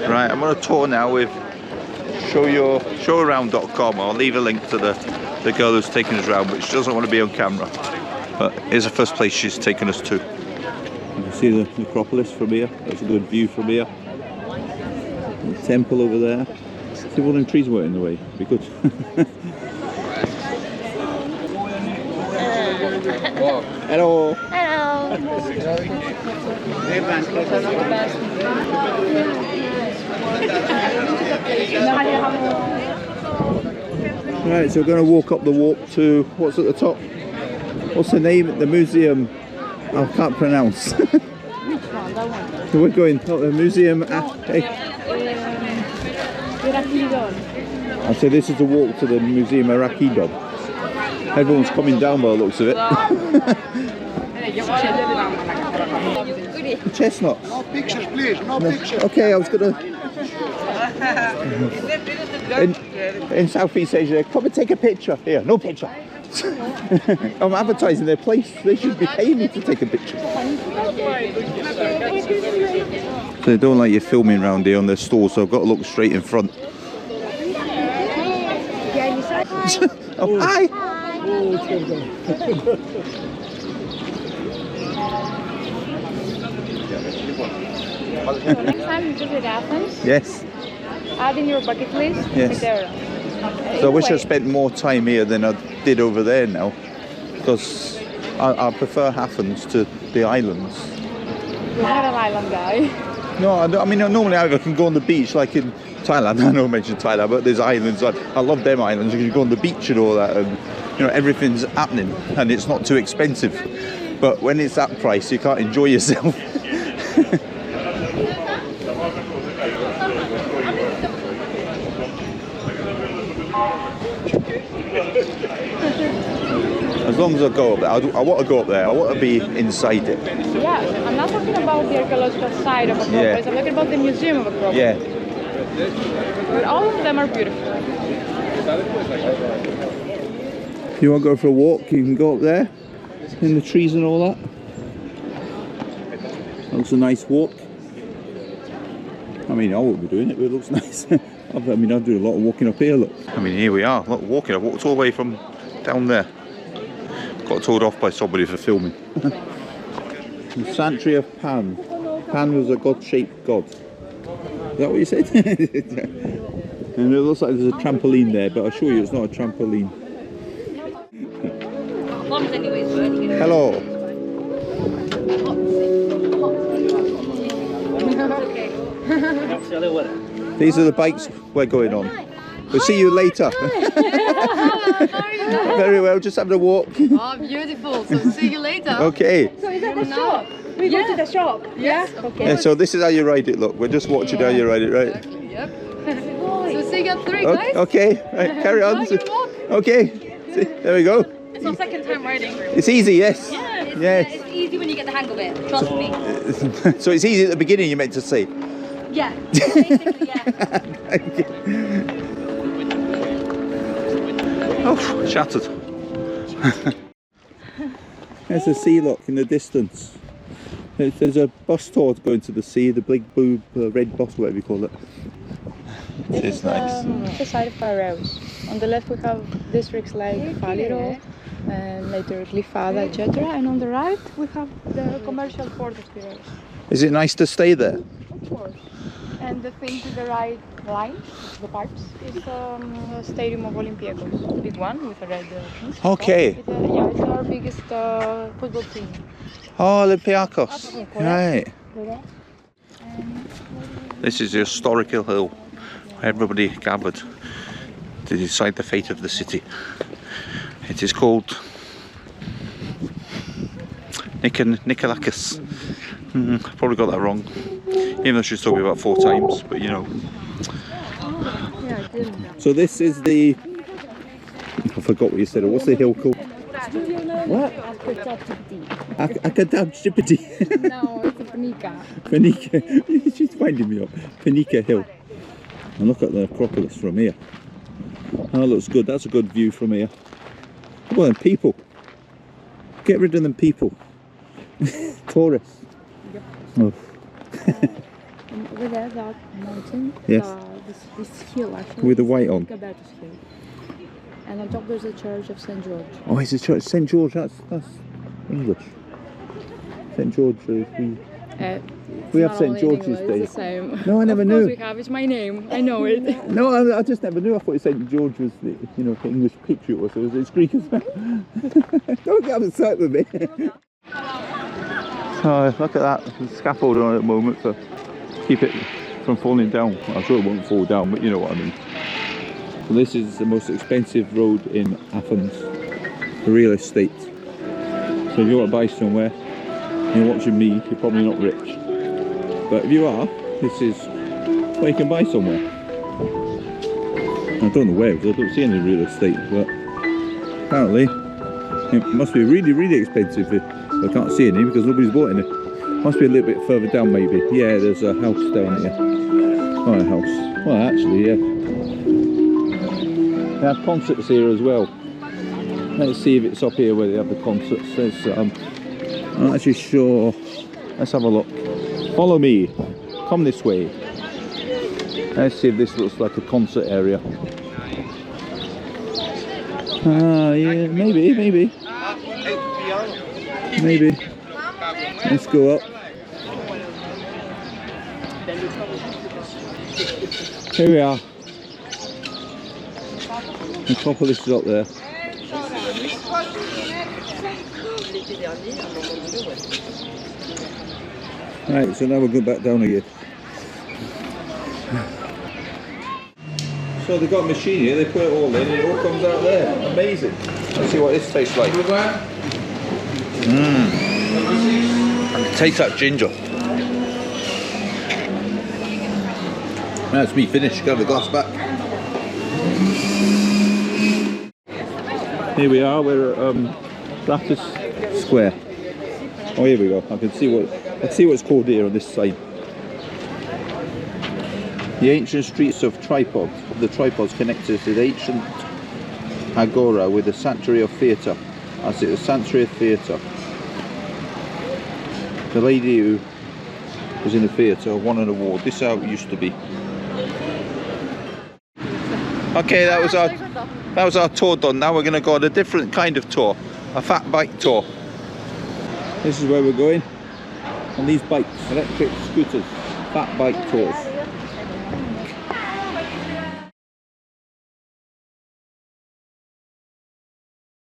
Right, I'm on a tour now with showaround.com. I'll leave a link to the girl who's taking us around, but she doesn't want to be on camera. But here's the first place she's taken us to. You can see the Acropolis from here. That's a good view from here. The temple over there. See if one of them trees weren't in the way. It'd be good. Hello. Hello. Right, so we're going to walk up the walk to what's at the top. What's the name? The museum. I can't pronounce. Which one? That one? So we're going to the museum. I say this is the walk to the museum Arakidon. Everyone's coming down by the looks of it. Chestnuts. No pictures, please. No pictures. Okay, I was gonna. In Southeast Asia, come and take a picture. Here, no picture. I'm advertising their place. They should be paying me to take a picture. So they don't like you filming around here on their stall, so I've got to look straight in front. Oh, hi. Next time you visit Athens, Yes. add in your bucket list. Yes. There. So I wish I spent more time here than I did over there now, because I prefer Athens to the islands. You're not an island guy. No, I mean normally I can go on the beach like in Thailand. I know I mentioned Thailand, but there's islands. I love them islands. You can go on the beach and all that, and you know everything's happening, and it's not too expensive. But when it's that price, you can't enjoy yourself. As long as I go up there, I want to go up there. I want to be inside it. Yeah, I'm not talking about the archaeological side of Acropolis. Yeah. I'm talking about the museum of Acropolis. Yeah. But all of them are beautiful. If you want to go for a walk, you can go up there in the trees and all that. Looks a nice walk. I mean, I won't be doing it, but it looks nice. I mean, I do a lot of walking up here, look. I mean, here we are, look, walking. I walked all the way from down there. Got told off by somebody for filming. The sanctuary of Pan. Pan was a god-shaped god. Is that what you said? And it looks like there's a trampoline there, but I assure you it's not a trampoline. Hello. These are the bikes we're going on. We'll see you later. Very well, just having a walk. Oh, beautiful. So see you later. Okay. So is that the shop? We go to the shop? Yes. Okay. Yeah, so this is how you ride it, look. We're just watching how you ride it, right? Exactly, yep. So see you at 3, guys. Okay, right, carry on. Enjoy your walk. Okay, see, there we go. It's our second time riding. It's easy, yes. Yeah, it's easy when you get the hang of it. Trust me. So it's easy at the beginning, you meant to say. Yeah, basically, yeah. Thank you. Oh, shattered. There's a sea lock in the distance. There's a bus tour going to the sea, the big blue red bus, whatever you call it. It's nice. The side of Piraeus. On the left we have districts like Faliro, and later Glyfada, etc. And on the right we have the commercial port of Piraeus. Is it nice to stay there? Of course. And the thing to the right line, the pipes, is a stadium of Olympiacos. Big one with a red fence. Okay. It's our biggest football team. Oh, Olympiacos. Right. And This is the historical hill where everybody gathered to decide the fate of the city. It is called Nikolakis. I probably got that wrong. Even though she's told me about 4 times, but you know. So this is the... I forgot what you said. What's the hill called? What? Acropolis. no, it's a Panika. Panika. She's winding me up. Panika Hill. And look at the Acropolis from here. Oh, that looks good. That's a good view from here. Come on, people. Get rid of them people. Tourists. Yep. Oh. Over there, that mountain. Yes. This hill actually. With the white on. Gabertus Hill. And on top there's a church of St. George. Oh, it's a church, St. George. That's English. St. George. We have St. George's Day. It's the same. No, I never of knew. course we have. It's my name. I know it. No, I just never knew. I thought St. George was the, you know, the English patriot was. It's Greek as well. Don't get upset with me. Oh, look at that. There's a scaffold on it at the moment to keep it from falling down. I'm sure it won't fall down, but you know what I mean. So this is the most expensive road in Athens, the real estate. So if you want to buy somewhere, you're watching me, you're probably not rich. But if you are, this is where you can buy somewhere. I don't know where, because I don't see any real estate, but apparently it must be really, really expensive. I can't see any because nobody's bought any. Must be a little bit further down maybe. Yeah, there's a house down here. Oh, a house. Well, actually, yeah. They have concerts here as well. Let's see if it's up here where they have the concerts. I'm not actually sure. Let's have a look. Follow me. Come this way. Let's see if this looks like a concert area. Yeah, maybe. Maybe. Let's go up. Here we are. Acropolis is up there. Right, so now we'll go back down again. So they've got a machine here, they put it all in and it all comes out there. Amazing. Let's see what this tastes like. It tastes like ginger. That's me finished. Got the glass back. Here we are. We're at Ratus Square. Oh, here we go. I can see what. Let's see what's called here on this side. The ancient streets of tripods. The tripods connected to the ancient agora with the sanctuary of theatre. That's it. The sanctuary of theatre. The lady who was in the theatre won an award. This is how it used to be. Okay, that was our tour done. Now we're going to go on a different kind of tour, a fat bike tour. This is where we're going on these bikes, electric scooters, fat bike tours.